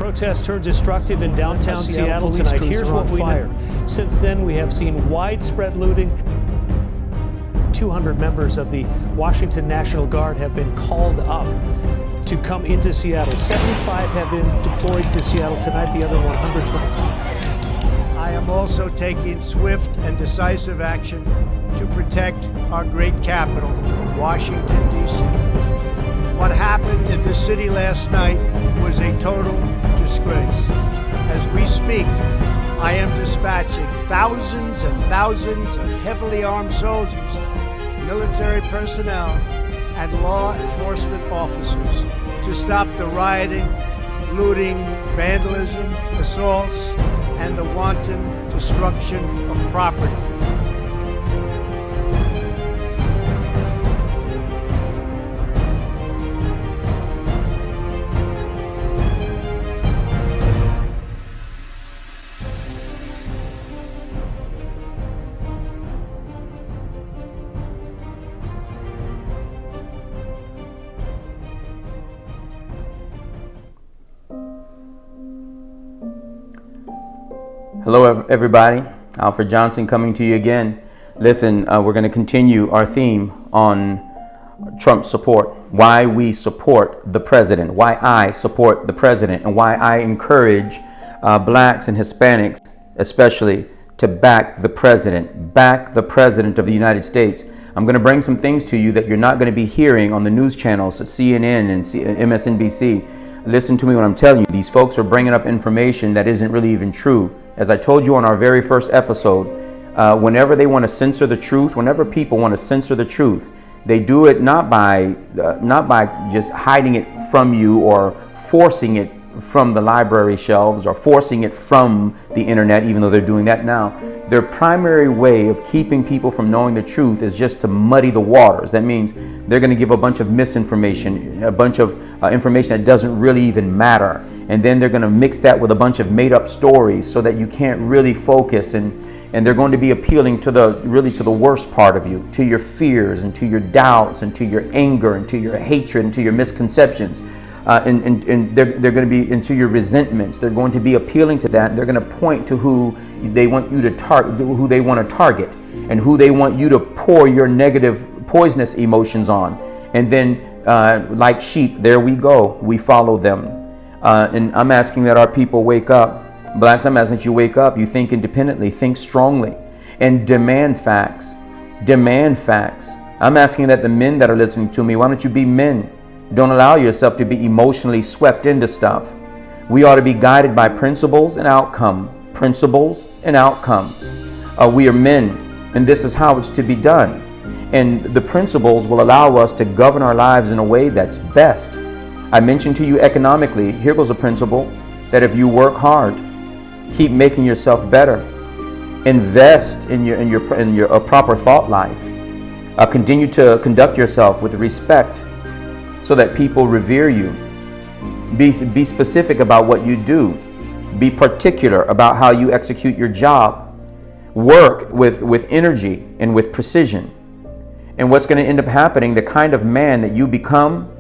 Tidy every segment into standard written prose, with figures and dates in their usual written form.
Protests turned destructive in downtown Seattle tonight. Here's what we know. Since then, we have seen widespread looting. 200 members of the Washington National Guard have been called up to come into Seattle. 75 have been deployed to Seattle tonight. The other 120. I am also taking swift and decisive action to protect our great capital, Washington, D.C. What happened in this city last night was a total disgrace. As we speak, I am dispatching thousands and thousands of heavily armed soldiers, military personnel, and law enforcement officers to stop the rioting, looting, vandalism, assaults, and the wanton destruction of property. Hello, everybody. Alfred Johnson coming to you again. Listen, we're going to continue our theme on Trump support, why we support the president, why I support the president, and why I encourage blacks and Hispanics, especially, to back the president of the United States. I'm going to bring some things to you that you're not going to be hearing on the news channels, CNN and MSNBC. Listen to me when I'm telling you, these folks are bringing up information that isn't really even true. As I told you on our very first episode, whenever they want to censor the truth, whenever people want to censor the truth, they do it not by just hiding it from you or forcing it from the library shelves or forcing it from the internet, even though they're doing that now. Their primary way of keeping people from knowing the truth is just to muddy the waters. That means they're going to give a bunch of misinformation, a bunch of information that doesn't really even matter. And then they're going to mix that with a bunch of made up stories so that you can't really focus. And they're going to be appealing to the worst part of you, to your fears and to your doubts and to your anger and to your hatred and to your misconceptions. And they're going to be into your resentments. They're going to be appealing to that. They're going to point to who they want you to target, who they want to target, and who they want you to pour your negative, poisonous emotions on. And then, like sheep, there we go. We follow them. And I'm asking that our people wake up. Blacks, I'm asking that you wake up. You think independently, think strongly, and demand facts. Demand facts. I'm asking that the men that are listening to me, why don't you be men? Don't allow yourself to be emotionally swept into stuff. We ought to be guided by principles and outcome. Principles and outcome. We are men, and this is how it's to be done. And the principles will allow us to govern our lives in a way that's best. I mentioned to you economically, here goes a principle, that if you work hard, keep making yourself better, invest in your proper thought life, continue to conduct yourself with respect, so that people revere you. Be specific about what you do. Be particular about how you execute your job. Work with energy and with precision. And what's going to end up happening, the kind of man that you become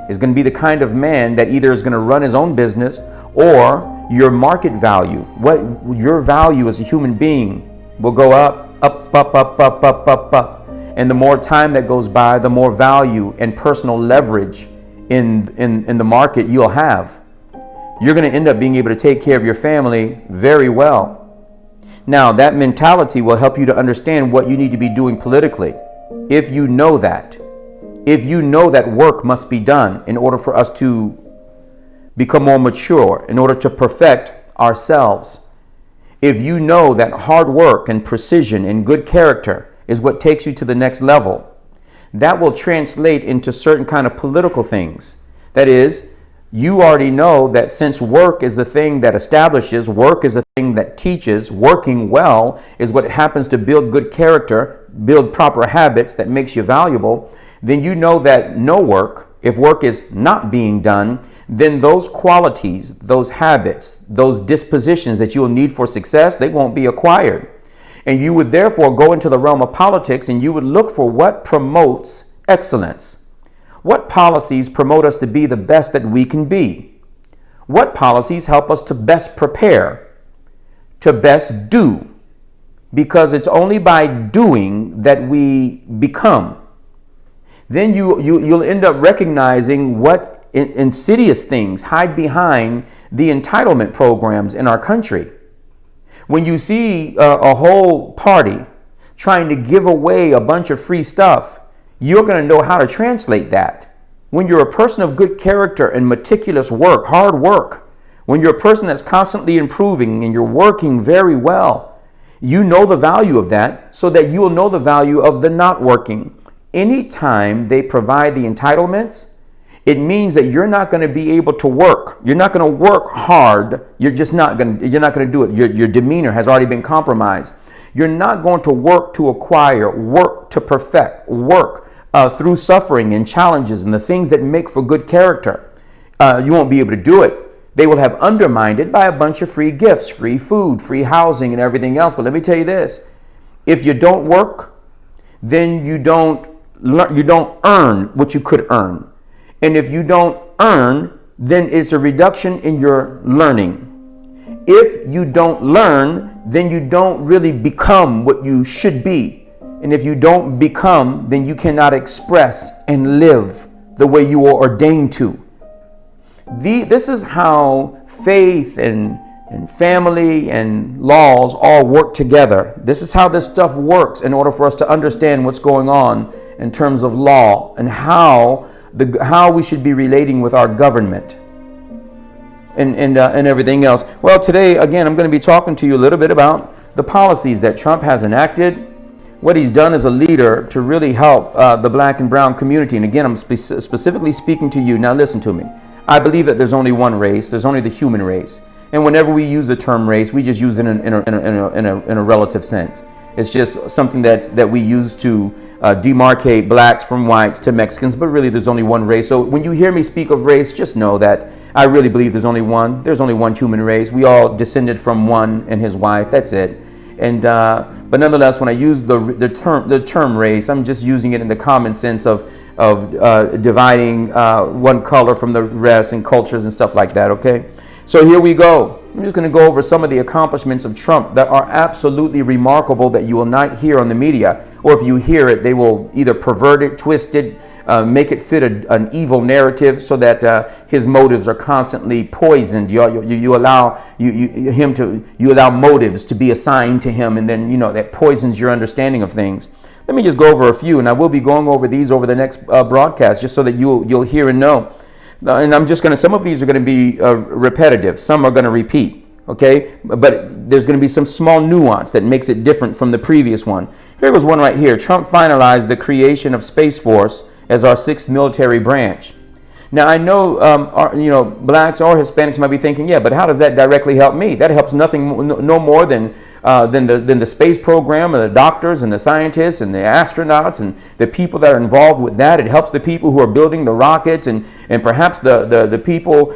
is going to be the kind of man that either is going to run his own business, or your market value, what your value as a human being, will go up, up, up, up, up, up, up, up. And the more time that goes by, the more value and personal leverage in the market you'll have. You're going to end up being able to take care of your family very well. Now, that mentality will help you to understand what you need to be doing politically. If you know that work must be done in order for us to become more mature, in order to perfect ourselves. If you know that hard work and precision and good character is what takes you to the next level, that will translate into certain kind of political things. That is, you already know that since work is the thing that establishes, work is the thing that teaches, working well is what happens to build good character, build proper habits that makes you valuable, then you know that no work, if work is not being done, then those qualities, those habits, those dispositions that you will need for success, they won't be acquired. And you would therefore go into the realm of politics and you would look for what promotes excellence. What policies promote us to be the best that we can be? What policies help us to best prepare, to best do? Because it's only by doing that we become. Then you'll end up recognizing what insidious things hide behind the entitlement programs in our country. When you see a whole party trying to give away a bunch of free stuff, you're going to know how to translate that. When you're a person of good character and meticulous work, hard work, when you're a person that's constantly improving and you're working very well, you know the value of that, so that you will know the value of the not working. Anytime they provide the entitlements, it means that you're not going to be able to work. You're not going to work hard. You're not going to do it. Your demeanor has already been compromised. You're not going to work to acquire, work to perfect, work through suffering and challenges and the things that make for good character. You won't be able to do it. They will have undermined it by a bunch of free gifts, free food, free housing, and everything else. But let me tell you this: if you don't work, then you don't earn what you could earn. And if you don't earn, then it's a reduction in your learning. If you don't learn, then you don't really become what you should be. And if you don't become, then you cannot express and live the way you are ordained to. This is how faith and family and laws all work together. This is how this stuff works in order for us to understand what's going on in terms of law and how we should be relating with our government and everything else. Well, today, again, I'm going to be talking to you a little bit about the policies that Trump has enacted, what he's done as a leader to really help the black and brown community. And again, I'm specifically speaking to you. Now listen to me. I believe that there's only one race. There's only the human race. And whenever we use the term race, we just use it in a relative sense. It's just something that we use to demarcate blacks from whites to Mexicans, but really there's only one race. So when you hear me speak of race, just know that I really believe there's only one. There's only one human race. We all descended from one and his wife. That's it. And but nonetheless, when I use the term race, I'm just using it in the common sense of dividing one color from the rest and cultures and stuff like that. Okay, so here we go. I'm just going to go over some of the accomplishments of Trump that are absolutely remarkable that you will not hear on the media, or if you hear it, they will either pervert it, twist it, make it fit an evil narrative so that his motives are constantly poisoned. You allow motives to be assigned to him, and then that poisons your understanding of things. Let me just go over a few, and I will be going over these over the next broadcast, just so that you'll hear and know. And I'm just going to, some of these are going to be repetitive. Some are going to repeat, okay? But there's going to be some small nuance that makes it different from the previous one. Here was one right here. Trump finalized the creation of Space Force as our 6th military branch. Now, I know, blacks or Hispanics might be thinking, yeah, but how does that directly help me? That helps nothing, no more than the space program and the doctors and the scientists and the astronauts and the people that are involved with that. It helps the people who are building the rockets and perhaps the people,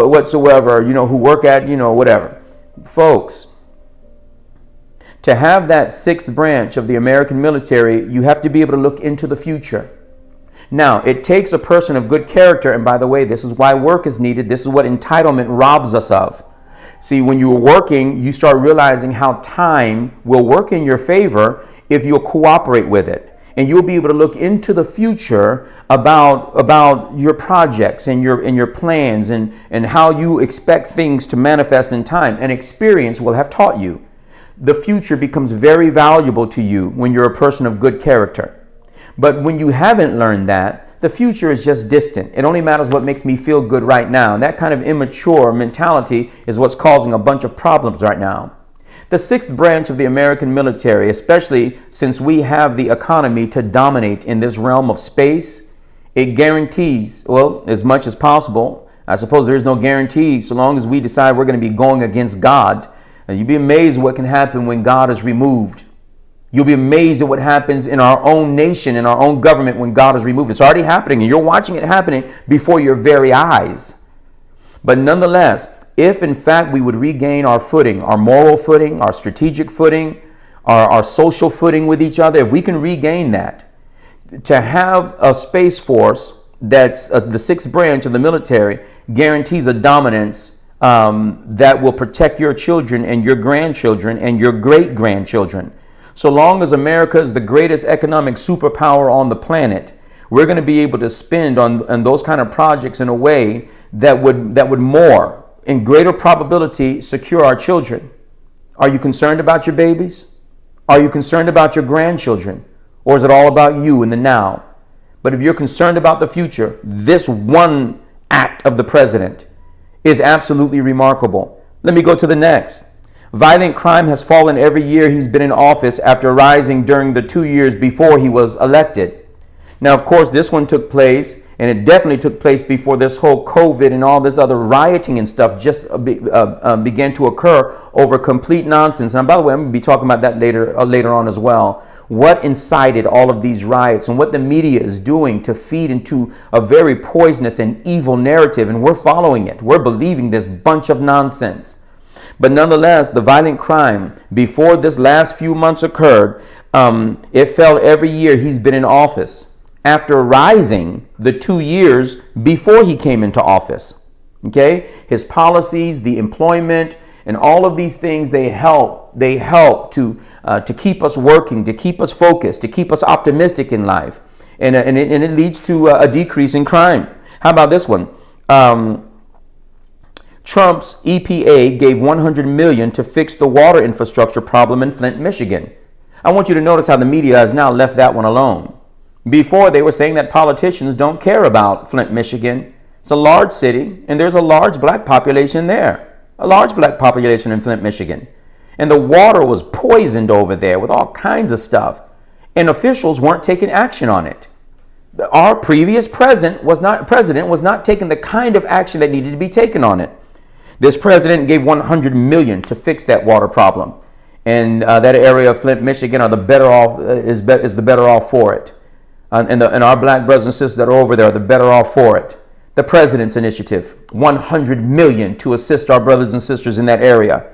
whatsoever, who work at, whatever. Folks, to have that 6th branch of the American military, you have to be able to look into the future. Now, it takes a person of good character, and by the way, this is why work is needed. This is what entitlement robs us of. See, when you're working, you start realizing how time will work in your favor if you'll cooperate with it. And you'll be able to look into the future about your projects and your plans and how you expect things to manifest in time. And experience will have taught you. The future becomes very valuable to you when you're a person of good character. But when you haven't learned that, the future is just distant. It only matters what makes me feel good right now. And that kind of immature mentality is what's causing a bunch of problems right now. The 6th branch of the American military, especially since we have the economy to dominate in this realm of space, it guarantees, well, as much as possible. I suppose there is no guarantee so long as we decide we're going to be going against God. And you'd be amazed what can happen when God is removed. You'll be amazed at what happens in our own nation, in our own government when God is removed. It's already happening, and you're watching it happening before your very eyes. But nonetheless, if in fact we would regain our footing, our moral footing, our strategic footing, our social footing with each other, if we can regain that, to have a space force that's the 6th branch of the military guarantees a dominance that will protect your children and your grandchildren and your great-grandchildren. So long as America is the greatest economic superpower on the planet, we're going to be able to spend on those kind of projects in a way that would more, in greater probability, secure our children. Are you concerned about your babies? Are you concerned about your grandchildren? Or is it all about you in the now? But if you're concerned about the future, this one act of the president is absolutely remarkable. Let me go to the next. Violent crime has fallen every year he's been in office after rising during the 2 years before he was elected. Now, of course, this one took place, and it definitely took place before this whole COVID and all this other rioting and stuff just began to occur over complete nonsense. And by the way, I'm going to be talking about that later on as well. What incited all of these riots and what the media is doing to feed into a very poisonous and evil narrative, and we're following it. We're believing this bunch of nonsense. But nonetheless, the violent crime before this last few months occurred, it fell every year he's been in office, after rising the 2 years before he came into office. Okay? His policies, the employment, and all of these things, they help to keep us working, to keep us focused, to keep us optimistic in life. And it leads to a decrease in crime. How about this one? Trump's EPA gave $100 million to fix the water infrastructure problem in Flint, Michigan. I want you to notice how the media has now left that one alone. Before, they were saying that politicians don't care about Flint, Michigan. It's a large city, and there's a large black population there. A large black population in Flint, Michigan. And the water was poisoned over there with all kinds of stuff. And officials weren't taking action on it. Our previous president was not taking the kind of action that needed to be taken on it. This president gave $100 million to fix that water problem. And that area of Flint, Michigan is the better off for it. And our black brothers and sisters that are over there are the better off for it. The president's initiative, $100 million to assist our brothers and sisters in that area.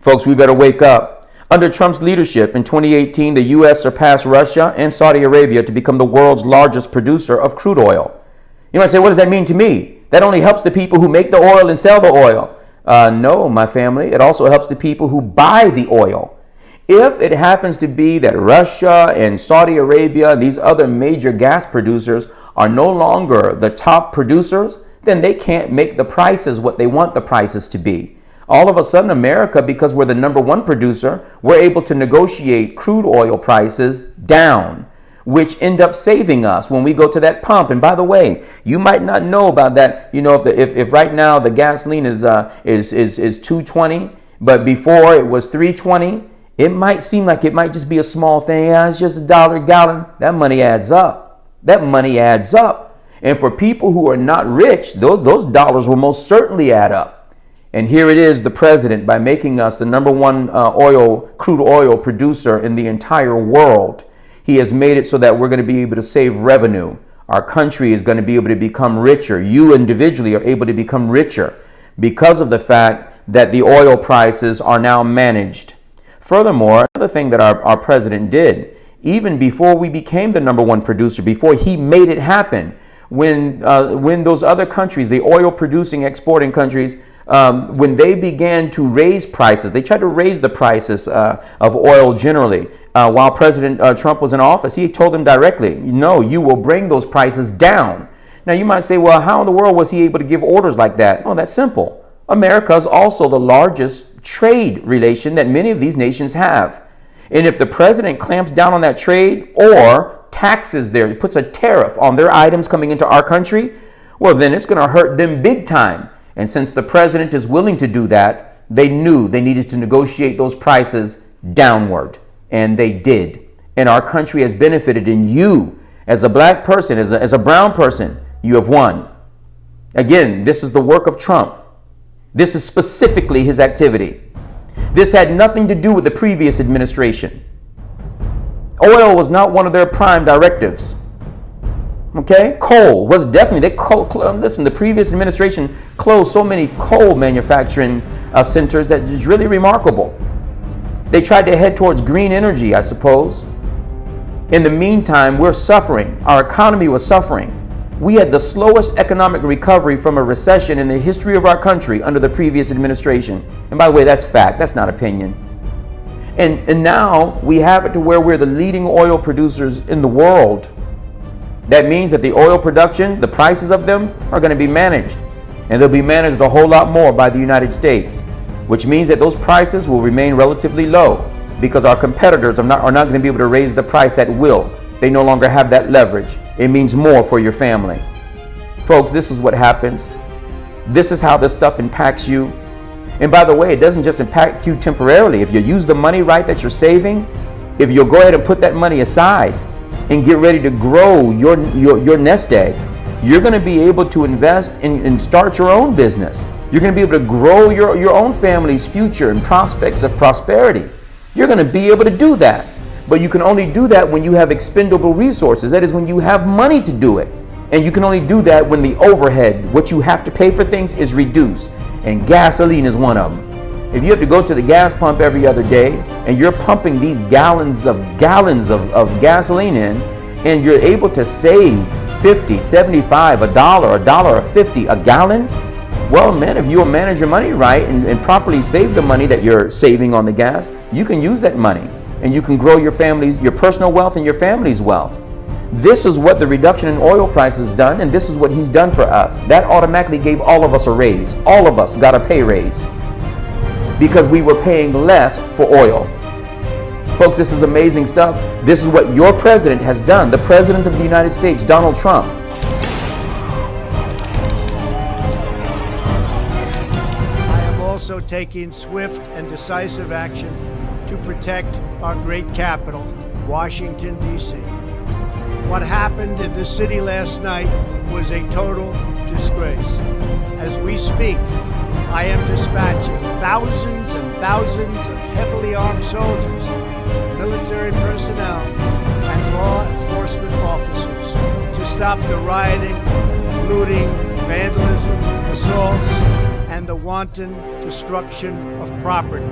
Folks, we better wake up. Under Trump's leadership in 2018, the U.S. surpassed Russia and Saudi Arabia to become the world's largest producer of crude oil. You might say, what does that mean to me? That only helps the people who make the oil and sell the oil. No, my family, it also helps the people who buy the oil. If it happens to be that Russia and Saudi Arabia and these other major gas producers are no longer the top producers, then they can't make the prices what they want the prices to be. All of a sudden, America, because we're the number one producer, we're able to negotiate crude oil prices down, which end up saving us when we go to that pump. And by the way, you might not know about that. You know, if right now the gasoline is $2.20, but before it was $3.20. It might seem like it might just be a small thing. It's just $1 a gallon. That money adds up. That money adds up. And for people who are not rich, those dollars will most certainly add up. And here it is, the president, by making us the number one crude oil producer in the entire world, he has made it so that we're going to be able to save revenue. Our country is going to be able to become richer. You individually are able to become richer because of the fact that the oil prices are now managed. Furthermore, another thing that our president did, even before we became the number one producer, before he made it happen, when those other countries, the oil producing, exporting countries, when they began to raise prices, they tried to raise the prices of oil generally. While President Trump was in office, he told them directly, no, you will bring those prices down. Now you might say, well, how in the world was he able to give orders like that? Oh, that's simple. America is also the largest trade relation that many of these nations have. And if the president clamps down on that trade or taxes there, puts a tariff on their items coming into our country, well, then it's going to hurt them big time. And since the president is willing to do that, they knew they needed to negotiate those prices downward. And they did. And our country has benefited. And you, as a black person, as a brown person, you have won. Again, this is the work of Trump. This is specifically his activity. This had nothing to do with the previous administration. Oil was not one of their prime directives. Okay? Coal was definitely, listen, the previous administration closed so many coal manufacturing centers that is really remarkable. They tried to head towards green energy, I suppose. In the meantime, we're suffering. Our economy was suffering. We had the slowest economic recovery from a recession in the history of our country under the previous administration. And by the way, that's fact, that's not opinion. And now we have it to where we're the leading oil producers in the world. That means that the oil production, the prices of them are going to be managed. And they'll be managed a whole lot more by the United States, which means that those prices will remain relatively low because our competitors are not going to be able to raise the price at will. They no longer have that leverage. It means more for your family. Folks, this is what happens. This is how this stuff impacts you. And by the way, it doesn't just impact you temporarily. If you use the money right that you're saving, if you'll go ahead and put that money aside and get ready to grow your nest egg, you're going to be able to invest and start your own business. You're going to be able to grow your own family's future and prospects of prosperity. You're going to be able to do that. But you can only do that when you have expendable resources. That is, when you have money to do it. And you can only do that when the overhead, what you have to pay for things, is reduced. And gasoline is one of them. If you have to go to the gas pump every other day and you're pumping these gallons of gasoline in, and you're able to save 50, 75, $1, $1.50 a gallon, well, man, if you'll manage your money right and properly save the money that you're saving on the gas, you can use that money and you can grow your personal wealth and your family's wealth. This is what the reduction in oil prices has done, and this is what he's done for us. That automatically gave all of us a raise. All of us got a pay raise because we were paying less for oil. Folks, this is amazing stuff. This is what your president has done, the President of the United States, Donald Trump. I am also taking swift and decisive action to protect our great capital, Washington, D.C. What happened in this city last night was a total disgrace. As we speak, I am dispatching thousands and thousands of heavily armed soldiers, military personnel, and law enforcement officers to stop the rioting, looting, vandalism, assaults, and the wanton destruction of property.